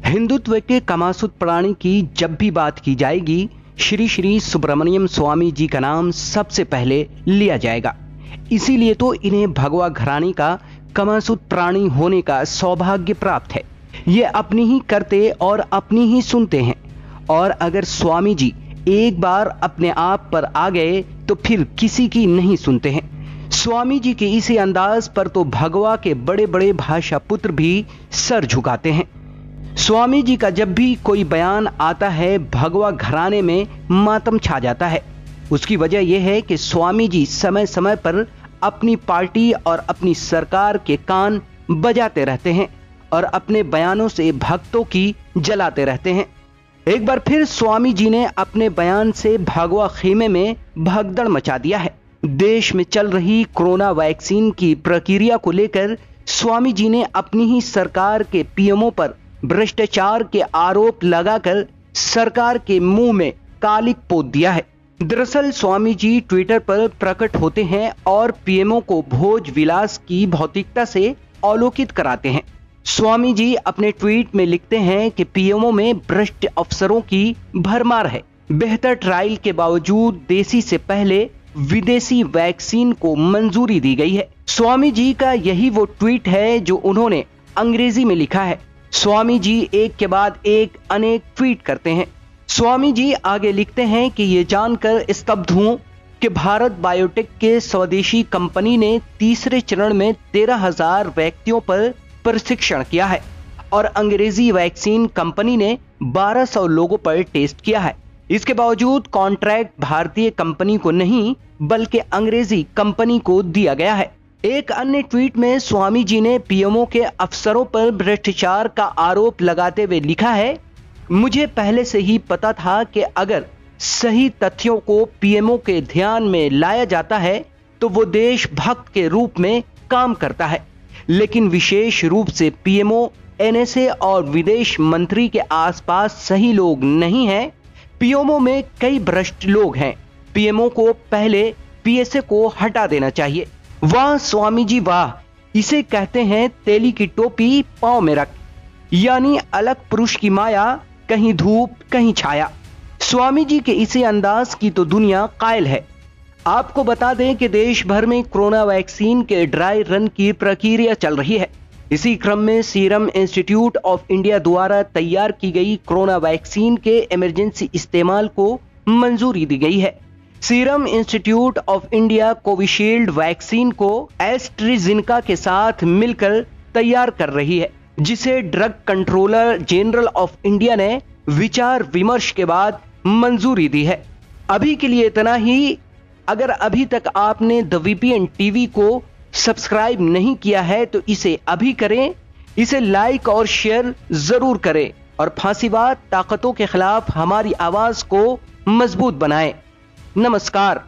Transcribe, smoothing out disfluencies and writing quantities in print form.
हिंदुत्व के कामासुत प्राणी की जब भी बात की जाएगी, श्री श्री सुब्रमण्यम स्वामी जी का नाम सबसे पहले लिया जाएगा। इसीलिए तो इन्हें भगवा घराने का कामासुत प्राणी होने का सौभाग्य प्राप्त है। ये अपनी ही करते और अपनी ही सुनते हैं, और अगर स्वामी जी एक बार अपने आप पर आ गए तो फिर किसी की नहीं सुनते हैं। स्वामी जी के इसी अंदाज पर तो भगवा के बड़े बड़े भाषा पुत्र भी सर झुकाते हैं। स्वामी जी का जब भी कोई बयान आता है, भगवा घराने में मातम छा जाता है। उसकी वजह यह है कि स्वामी जी समय समय पर अपनी पार्टी और अपनी सरकार के कान बजाते रहते हैं और अपने बयानों से भक्तों की जलाते रहते हैं। एक बार फिर स्वामी जी ने अपने बयान से भगवा खेमे में भगदड़ मचा दिया है। देश में चल रही कोरोना वैक्सीन की प्रक्रिया को लेकर स्वामी जी ने अपनी ही सरकार के पीएमओ पर भ्रष्टाचार के आरोप लगाकर सरकार के मुंह में कालिक पोत दिया है। दरअसल स्वामी जी ट्विटर पर प्रकट होते हैं और पीएमओ को भोज विलास की भौतिकता से अवलोकित कराते हैं। स्वामी जी अपने ट्वीट में लिखते हैं कि पीएमओ में भ्रष्ट अफसरों की भरमार है। बेहतर ट्रायल के बावजूद देसी से पहले विदेशी वैक्सीन को मंजूरी दी गई है। स्वामी जी का यही वो ट्वीट है जो उन्होंने अंग्रेजी में लिखा है। स्वामी जी एक के बाद एक अनेक ट्वीट करते हैं। स्वामी जी आगे लिखते हैं कि ये जानकर स्तब्ध हूं कि भारत बायोटेक के स्वदेशी कंपनी ने तीसरे चरण में 13,000 व्यक्तियों पर प्रशिक्षण किया है और अंग्रेजी वैक्सीन कंपनी ने 1200 लोगों पर टेस्ट किया है। इसके बावजूद कॉन्ट्रैक्ट भारतीय कंपनी को नहीं बल्कि अंग्रेजी कंपनी को दिया गया है। एक अन्य ट्वीट में स्वामी जी ने पीएमओ के अफसरों पर भ्रष्टाचार का आरोप लगाते हुए लिखा है, मुझे पहले से ही पता था कि अगर सही तथ्यों को पीएमओ के ध्यान में लाया जाता है तो वो देशभक्त के रूप में काम करता है, लेकिन विशेष रूप से पीएमओ, एनएसए और विदेश मंत्री के आसपास सही लोग नहीं हैं। पीएमओ में कई भ्रष्ट लोग हैं। पीएमओ को पहले पीएसए को हटा देना चाहिए। वाह स्वामी जी वाह, इसे कहते हैं तेली की टोपी पांव में रख, यानी अलग पुरुष की माया, कहीं धूप कहीं छाया। स्वामी जी के इसी अंदाज की तो दुनिया कायल है। आपको बता दें कि देश भर में कोरोना वैक्सीन के ड्राई रन की प्रक्रिया चल रही है। इसी क्रम में सीरम इंस्टीट्यूट ऑफ इंडिया द्वारा तैयार की गई कोरोना वैक्सीन के इमरजेंसी इस्तेमाल को मंजूरी दी गई है। Serum institute of India Covishield vaccine को एस्ट्राजेनेका के साथ मिलकर तैयार कर रही है, जिसे drug controller general of India ने विचार विमर्श के बाद मंजूरी दी है। अभी के लिए इतना ही। अगर अभी तक आपने द वीपीएन टीवी को सब्सक्राइब नहीं किया है तो इसे अभी करें। इसे लाइक और शेयर जरूर करें और फांसीवाद ताकतों के खिलाफ हमारी आवाज को मजबूत बनाएं। नमस्कार।